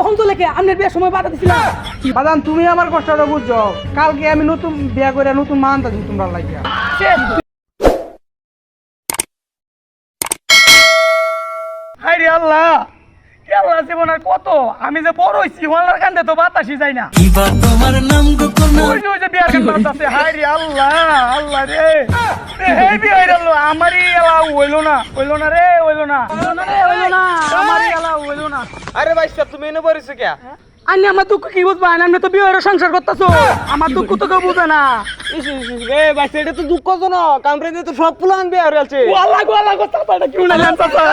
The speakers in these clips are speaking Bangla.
ওহন তো লেখে আপনার বিয়ের সময় বাধা দিছিলাম। বাদান তুমি আমার কষ্টটা বুঝছো, কালকে আমি নতুন বিয়া করে নতুন মান তাছি তোমরা লাগিয়া। হাই রে আল্লাহ, আল্লাহ জীবন আর কত, আমি যে বড় হইছি ওয়ালার কান্দে তো বাতাসই যায় না। ওই যে বিয়ার কান্দে বাতাসে, হাই রে আল্লাহ, আল্লাহ রে এই বিয়ে হলো আমারই এলা হইলো না রে, হইলো না আমারই এলা হইলো না। আরে ভাই সাহেব তুমি এনে পড়েছো কে? আনি আমার দুঃখ কি বুঝবা, আমি তো বিয়ের সংসার করতেছো, আমার দুঃখ তো কেউ বুঝে না। রে ভাই এটা তো দুঃখজনক, কামরে তো সব প্ল্যান বিয়া হয়ে আছে। ওয়ালা গো চাচাটা কি উনালেন চাচা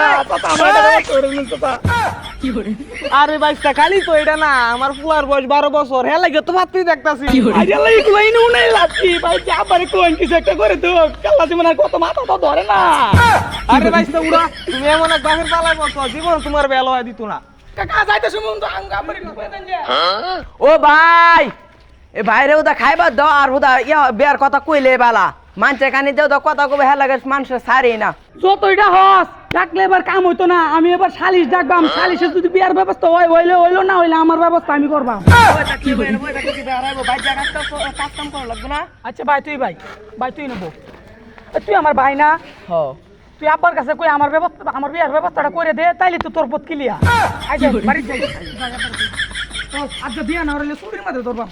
আমার এটা করে নিন চাচা। কি করে? আরে ভাই খালি তো এটা না, আমার ফুলার বয়স 12 বছর, হ্যাঁ লাগে তো মাত্রই দেখতাছি। আরে আল্লাহ এগুলো ইনে উনাই লাচ্ছি ভাই, যে আবার কোন কিছু একটা করে তো কাল্লা জীবন আর কত মাথা তো ধরে না। আরে ভাই উড়া, তুমি এমন এক বাপের পালাই বলছো জীবন তোমার বেলা হয় দিত না। কাকা যাইতে শুনুন তো আঙ্গা আমার একটু কই দেন যে। ও ভাই, এ ভাইরে ওদা খাইবার দাও আর ওদা বিয়ার কথা কইলে বালা মানছে কানি দেও তো কথা কবে হ্যাঁ লাগে মানুষের সারি না। যত এটা হস ডাকলে এবার কাম হইতো না, আমি এবার সালিশ ডাকবাম, সালিশে যদি বিয়ার ব্যবস্থা হয় হইলো না হইলে আমার ব্যবস্থা আমি করবাম। আচ্ছা ভাই তুই নেবো, তুই আমার ভাই না, তুই আব্বার কাছে কই আমার ব্যবস্থা, আমার বিয়ার ব্যবস্থাটা করে দে, তাইলে তো তোর পথ ক্লিয়ার। আচ্ছা বাড়ি যাই, আচ্ছা বিয়া না হইলে চুরির মাঝে ধরবাম।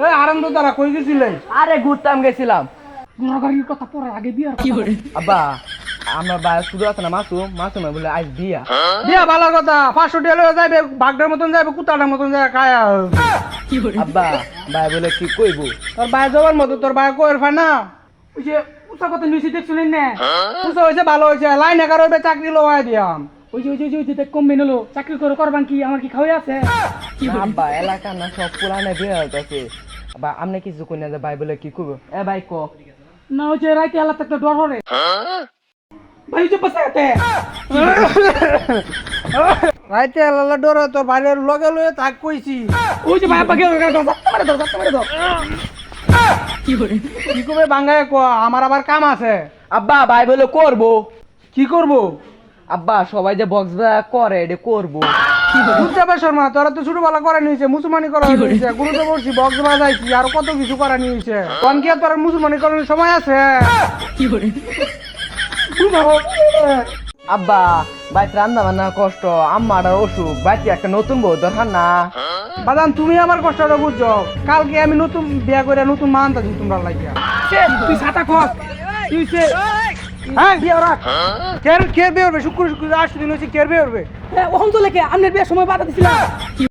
এই আরাম তো তারা কই গেছিলে? আরে ঘুরতাম গেছিলাম। গুণাগারির কথা পড়ার আগে বিয়ার কি করে? আব্বা আমার ভাই শুধু আছে না মাসুম বলে আজ বিয়া। বিয়া ভালো কথা, 500 টাকা লয়ে যাইবে, বাগদার মতন যাইবে, কুতাটার মতন যাইবে, খায়া। কি করে? আব্বা ভাই বলে কি কইব? তোর ভাই যাবার মতো, তোর ভাই কইর ফা না। ওই যে উষা কথা নিউজ দেখছিলেন না, বুঝতে হয়েছে, ভালো হয়েছে, লাইন এগারো হইবে, চাকরি লোয়াই দিয়াম। ওই যে কম মেনলো চাকরি করে করবান কি, আমার কি খাওয়াই আছে? আব্বা এলাকা না সব পুরানে বিয়া হইতাছে। আব্বা আমনে কিছু কই না যে ভাই বলে কি কইব? এ ভাই ক না ওই যে রাইতে আল্লাহ একটা ডর হরে ভাই যে বসাতে রাইতে আল্লাহ ডর, তোর ভাইয়ের লগে লয়ে তাক কইছি। ওই যে ভাই আব্বা কে মারে ধর কি করে? কি কবে বাঙ্গায় ক, আমার আবার কাম আছে। আব্বা ভাই বলে করব। কি করবো? আব্বা সবাই যে বক্স করে এটা করব। বুঝতে পারছ না, তোরা তো ছোটবেলা করে নিয়েছে, মুসলমানি করা নিয়েছে, গুরুত্ব পড়ছি, বক্স বাজাইছি, আর কত কিছু করা নিয়েছে। কোন কি আর তোর মুসলমানি করার সময় আছে? কি করে? আব্বা ভাই রান্না বান্না কষ্ট, আম্মার অসুখ, বাইতে একটা নতুন বউ দরকার না। বাদান তুমি আমার কষ্টটা বুঝছো, কালকে আমি নতুন বিয়া করে নতুন মান তাছি তোমরা লাগিয়া। তুই ছাতা খস তুই সে হ্যাঁ বিয়া রাখ, কের বিয়ে হবে, শুক্র 8 দিন হয়েছে, কের বিয়ে হবে। ওহন তো লেখে আপনার বিয়ের সময় বাধা দিছিলাম।